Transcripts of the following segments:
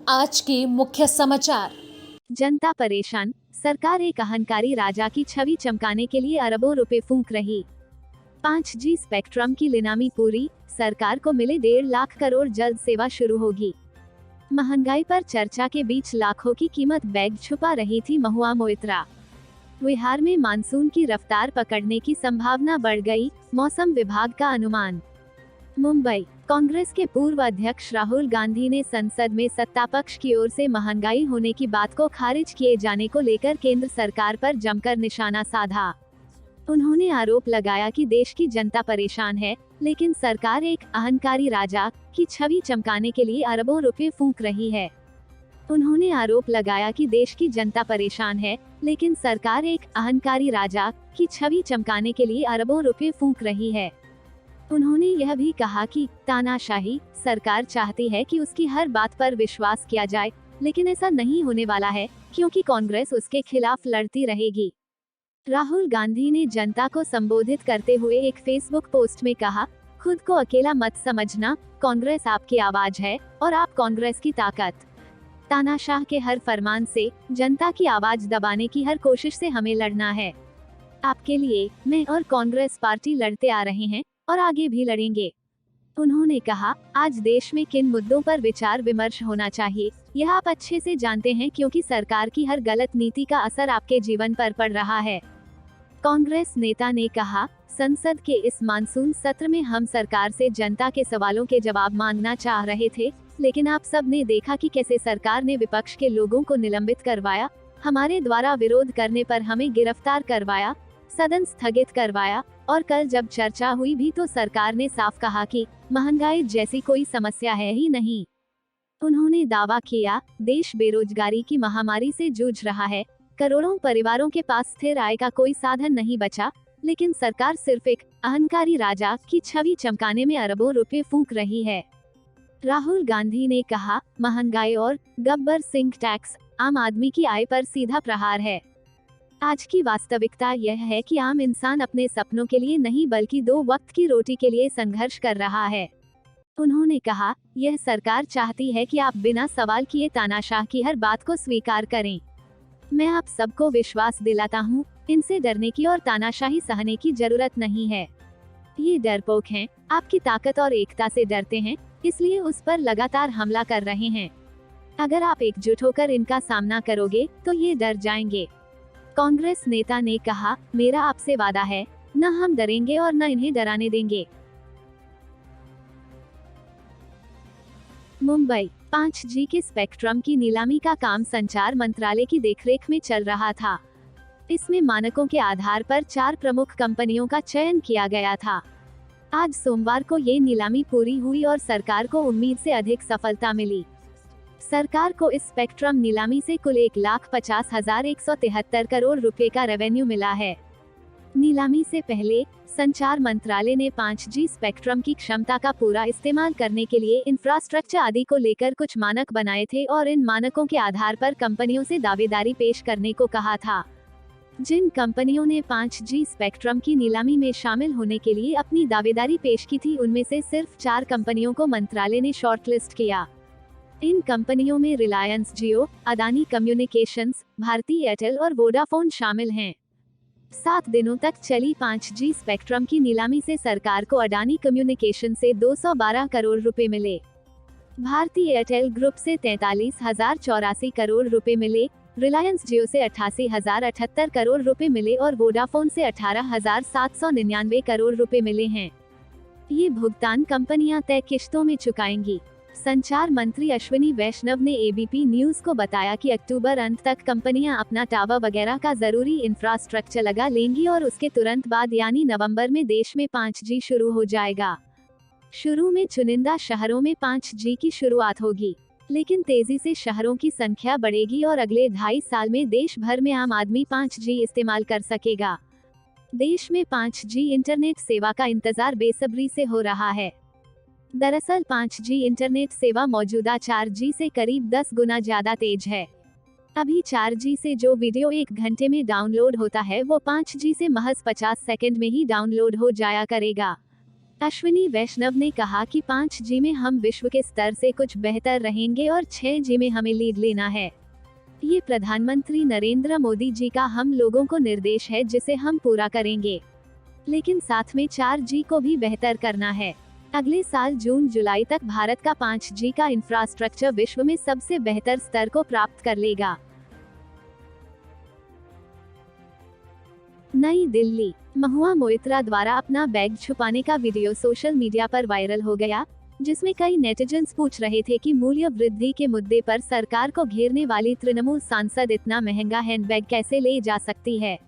आज के मुख्य समाचार। जनता परेशान, सरकार एक अहंकारी राजा की छवि चमकाने के लिए अरबों रुपए फूंक रही। 5G स्पेक्ट्रम की नीलामी पूरी, सरकार को मिले 1.5 लाख करोड़, जल्द सेवा शुरू होगी। महंगाई पर चर्चा के बीच लाखों की कीमत बैग छुपा रही थी महुआ मोइत्रा। बिहार में मानसून की रफ्तार पकड़ने की संभावना बढ़ गई, मौसम विभाग का अनुमान। मुंबई, कांग्रेस के पूर्व अध्यक्ष राहुल गांधी ने संसद में सत्तापक्ष की ओर से महंगाई होने की बात को खारिज किए जाने को लेकर केंद्र सरकार पर जमकर निशाना साधा। उन्होंने आरोप लगाया कि देश की जनता परेशान है, लेकिन सरकार एक अहंकारी राजा की छवि चमकाने के लिए अरबों रुपए फूंक रही है। उन्होंने आरोप लगाया कि देश की जनता परेशान है, लेकिन सरकार एक अहंकारी राजा की छवि चमकाने के लिए अरबों रुपए फूंक रही है। उन्होंने यह भी कहा कि तानाशाही सरकार चाहती है कि उसकी हर बात पर विश्वास किया जाए, लेकिन ऐसा नहीं होने वाला है, क्योंकि कांग्रेस उसके खिलाफ लड़ती रहेगी। राहुल गांधी ने जनता को संबोधित करते हुए एक फेसबुक पोस्ट में कहा, खुद को अकेला मत समझना, कांग्रेस आपकी आवाज है और आप कांग्रेस की ताकत। तानाशाह के हर फरमान से, जनता की आवाज दबाने की हर कोशिश से हमें लड़ना है। आपके लिए मैं और कांग्रेस पार्टी लड़ते आ रहे हैं और आगे भी लड़ेंगे। उन्होंने कहा, आज देश में किन मुद्दों पर विचार विमर्श होना चाहिए, यह आप अच्छे से जानते हैं, क्योंकि सरकार की हर गलत नीति का असर आपके जीवन पर पड़ रहा है। कांग्रेस नेता ने कहा, संसद के इस मानसून सत्र में हम सरकार से जनता के सवालों के जवाब मांगना चाह रहे थे, लेकिन आप सब ने देखा कि कैसे सरकार ने विपक्ष के लोगों को निलंबित करवाया, हमारे द्वारा विरोध करने पर हमें गिरफ्तार करवाया, सदन स्थगित करवाया, और कल जब चर्चा हुई भी तो सरकार ने साफ कहा कि महंगाई जैसी कोई समस्या है ही नहीं। उन्होंने दावा किया, देश बेरोजगारी की महामारी से जूझ रहा है, करोड़ों परिवारों के पास स्थिर आय का कोई साधन नहीं बचा, लेकिन सरकार सिर्फ एक अहंकारी राजा की छवि चमकाने में अरबों रुपए फूंक रही है। राहुल गांधी ने कहा, महंगाई और गब्बर सिंह टैक्स आम आदमी की आय पर सीधा प्रहार है। आज की वास्तविकता यह है कि आम इंसान अपने सपनों के लिए नहीं बल्कि 2 वक्त की रोटी के लिए संघर्ष कर रहा है। उन्होंने कहा, यह सरकार चाहती है कि आप बिना सवाल किए तानाशाह की हर बात को स्वीकार करें। मैं आप सबको विश्वास दिलाता हूँ, इनसे डरने की और तानाशाही सहने की जरूरत नहीं है। ये डरपोक हैं, आपकी ताकत और एकता से डरते हैं, इसलिए उस पर लगातार हमला कर रहे हैं। अगर आप एकजुट होकर इनका सामना करोगे तो ये डर जाएंगे। कांग्रेस नेता ने कहा, मेरा आपसे वादा है, न हम डरेंगे और न इन्हें डराने देंगे। मुंबई, 5G के स्पेक्ट्रम की नीलामी का काम संचार मंत्रालय की देखरेख में चल रहा था। इसमें मानकों के आधार पर 4 प्रमुख कंपनियों का चयन किया गया था। आज सोमवार को ये नीलामी पूरी हुई और सरकार को उम्मीद से अधिक सफलता मिली। सरकार को इस स्पेक्ट्रम नीलामी से कुल 1,50,173 करोड़ रुपए का रेवेन्यू मिला है। नीलामी से पहले संचार मंत्रालय ने 5G स्पेक्ट्रम की क्षमता का पूरा इस्तेमाल करने के लिए इंफ्रास्ट्रक्चर आदि को लेकर कुछ मानक बनाए थे और इन मानकों के आधार पर कंपनियों से दावेदारी पेश करने को कहा था। जिन कंपनियों ने 5G स्पेक्ट्रम की नीलामी में शामिल होने के लिए अपनी दावेदारी पेश की थी, उनमें से सिर्फ 4 कंपनियों को मंत्रालय ने शॉर्टलिस्ट किया। इन कंपनियों में रिलायंस जियो, अदानी कम्युनिकेशंस, भारती एयरटेल और वोडाफोन शामिल हैं। 7 दिनों तक चली 5G स्पेक्ट्रम की नीलामी से सरकार को अडानी कम्युनिकेशन से 212 करोड़ रुपए मिले। भारती एयरटेल ग्रुप से 43,084 करोड़ रुपए मिले, रिलायंस जियो से 88,078 करोड़ रुपए मिले और वोडाफोन से 18,799 करोड़ रुपए मिले हैं। ये भुगतान कंपनियां तय किश्तों में चुकाएंगी। संचार मंत्री अश्विनी वैष्णव ने एबीपी न्यूज को बताया कि अक्टूबर अंत तक कंपनियां अपना टावर वगैरह का जरूरी इंफ्रास्ट्रक्चर लगा लेंगी और उसके तुरंत बाद यानी नवंबर में देश में 5G शुरू हो जाएगा। शुरू में चुनिंदा शहरों में 5G की शुरुआत होगी, लेकिन तेजी से शहरों की संख्या बढ़ेगी और अगले 2.5 साल में देश भर में आम आदमी 5G इस्तेमाल कर सकेगा। देश में 5G इंटरनेट सेवा का इंतजार बेसब्री से हो रहा है। दरअसल 5G इंटरनेट सेवा मौजूदा 4G से करीब 10 गुना ज्यादा तेज है। अभी 4G से जो वीडियो 1 घंटे में डाउनलोड होता है वो 5G से महज 50 सेकंड में ही डाउनलोड हो जाया करेगा। अश्विनी वैष्णव ने कहा कि 5G में हम विश्व के स्तर से कुछ बेहतर रहेंगे और 6G में हमें लीड लेना है। ये प्रधानमंत्री नरेंद्र मोदी जी का हम लोगों को निर्देश है जिसे हम पूरा करेंगे, लेकिन साथ में 4G को भी बेहतर करना है। अगले साल जून जुलाई तक भारत का 5G का इंफ्रास्ट्रक्चर विश्व में सबसे बेहतर स्तर को प्राप्त कर लेगा। नई दिल्ली, महुआ मोइत्रा द्वारा अपना बैग छुपाने का वीडियो सोशल मीडिया पर वायरल हो गया, जिसमें कई नेटिजन्स पूछ रहे थे कि मूल्य वृद्धि के मुद्दे पर सरकार को घेरने वाली तृणमूल सांसद इतना महंगा हैंडबैग कैसे ले जा सकती है।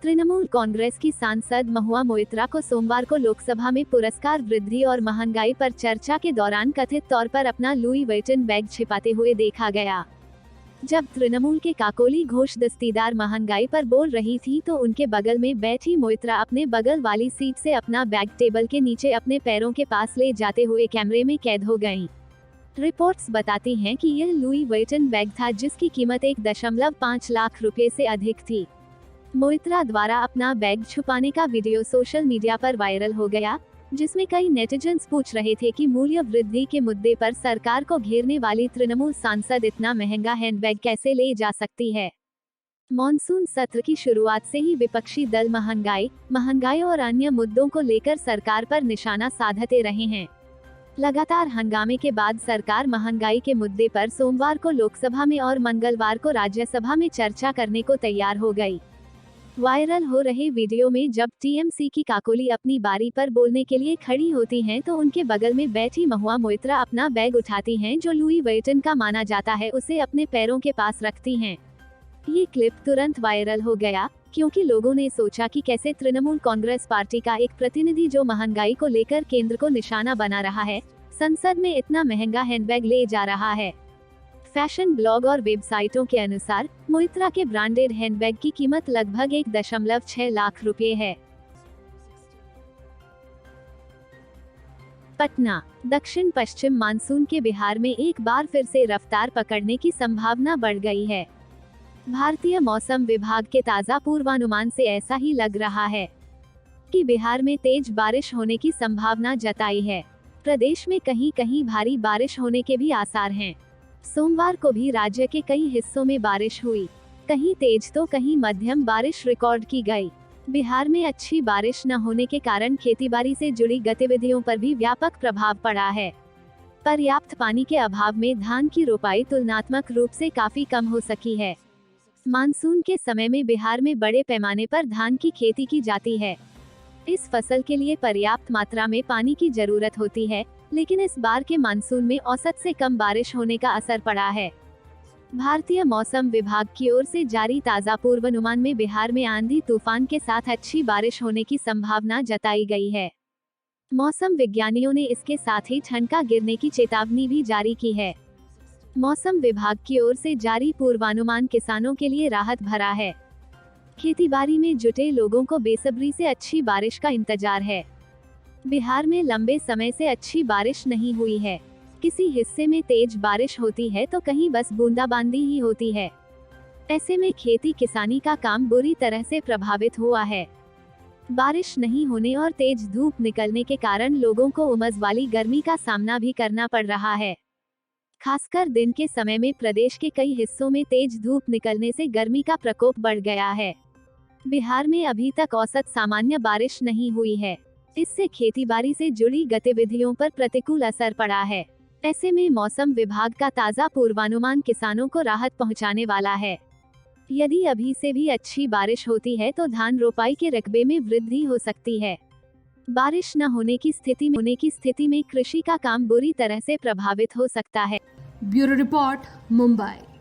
तृणमूल कांग्रेस की सांसद महुआ मोइत्रा को सोमवार को लोकसभा में पुरस्कार वृद्धि और महंगाई पर चर्चा के दौरान कथित तौर पर अपना लुई वेटन बैग छिपाते हुए देखा गया। जब तृणमूल के काकोली घोष दस्तीदार महंगाई पर बोल रही थी तो उनके बगल में बैठी मोइत्रा अपने बगल वाली सीट से अपना बैग टेबल के नीचे अपने पैरों के पास ले जाते हुए कैमरे में कैद हो गईं। रिपोर्ट्स बताती हैं कि यह लुई वेटन बैग था जिसकी कीमत 1.5 लाख रुपए से अधिक थी। मोइत्रा द्वारा अपना बैग छुपाने का वीडियो सोशल मीडिया पर वायरल हो गया, जिसमें कई नेटिजन्स पूछ रहे थे कि मूल्य वृद्धि के मुद्दे पर सरकार को घेरने वाली तृणमूल सांसद इतना महंगा हैंडबैग कैसे ले जा सकती है। मॉनसून सत्र की शुरुआत से ही विपक्षी दल महंगाई और अन्य मुद्दों को लेकर सरकार पर निशाना साधते रहे हैं। लगातार हंगामे के बाद सरकार महंगाई के मुद्दे पर सोमवार को लोकसभा में और मंगलवार को राज्यसभा में चर्चा करने को तैयार हो गई। वायरल हो रहे वीडियो में जब टीएमसी की काकोली अपनी बारी पर बोलने के लिए खड़ी होती हैं तो उनके बगल में बैठी महुआ मोइत्रा अपना बैग उठाती हैं जो लुई वेटन का माना जाता है, उसे अपने पैरों के पास रखती हैं। ये क्लिप तुरंत वायरल हो गया क्योंकि लोगों ने सोचा कि कैसे तृणमूल कांग्रेस पार्टी का एक प्रतिनिधि जो महंगाई को लेकर केंद्र को निशाना बना रहा है, संसद में इतना महंगा हैंडबैग ले जा रहा है। फैशन ब्लॉग और वेबसाइटों के अनुसार मोइत्रा के ब्रांडेड हैंडबैग की कीमत लगभग 1.6 लाख रुपए है। पटना, दक्षिण पश्चिम मानसून के बिहार में एक बार फिर से रफ्तार पकड़ने की संभावना बढ़ गई है। भारतीय मौसम विभाग के ताज़ा पूर्वानुमान से ऐसा ही लग रहा है कि बिहार में तेज बारिश होने की संभावना जताई है। प्रदेश में कहीं कहीं भारी बारिश होने के भी आसार हैं। सोमवार को भी राज्य के कई हिस्सों में बारिश हुई, कहीं तेज तो कहीं मध्यम बारिश रिकॉर्ड की गई। बिहार में अच्छी बारिश न होने के कारण खेतीबाड़ी से जुड़ी गतिविधियों पर भी व्यापक प्रभाव पड़ा है। पर्याप्त पानी के अभाव में धान की रोपाई तुलनात्मक रूप से काफी कम हो सकी है। मानसून के समय में बिहार में बड़े पैमाने पर धान की खेती की जाती है। इस फसल के लिए पर्याप्त मात्रा में पानी की जरूरत होती है, लेकिन इस बार के मानसून में औसत से कम बारिश होने का असर पड़ा है। भारतीय मौसम विभाग की ओर से जारी ताज़ा पूर्वानुमान में बिहार में आंधी तूफान के साथ अच्छी बारिश होने की संभावना जताई गई है। मौसम विज्ञानियों ने इसके साथ ही ठनका गिरने की चेतावनी भी जारी की है। मौसम विभाग की ओर से जारी पूर्वानुमान किसानों के लिए राहत भरा है। खेतीबाड़ी में जुटे लोगों को बेसब्री से अच्छी बारिश का इंतजार है। बिहार में लंबे समय से अच्छी बारिश नहीं हुई है। किसी हिस्से में तेज बारिश होती है तो कहीं बस बूंदाबांदी ही होती है। ऐसे में खेती किसानी का काम बुरी तरह से प्रभावित हुआ है। बारिश नहीं होने और तेज धूप निकलने के कारण लोगों को उमस वाली गर्मी का सामना भी करना पड़ रहा है। खासकर दिन के समय में प्रदेश के कई हिस्सों में तेज धूप निकलने से गर्मी का प्रकोप बढ़ गया है। बिहार में अभी तक औसत सामान्य बारिश नहीं हुई है। इससे खेतीबाड़ी से जुड़ी गतिविधियों पर प्रतिकूल असर पड़ा है। ऐसे में मौसम विभाग का ताज़ा पूर्वानुमान किसानों को राहत पहुंचाने वाला है। यदि अभी से भी अच्छी बारिश होती है तो धान रोपाई के रकबे में वृद्धि हो सकती है। बारिश न होने की स्थिति में कृषि का काम बुरी तरह से प्रभावित हो सकता है। Bureau report, Mumbai.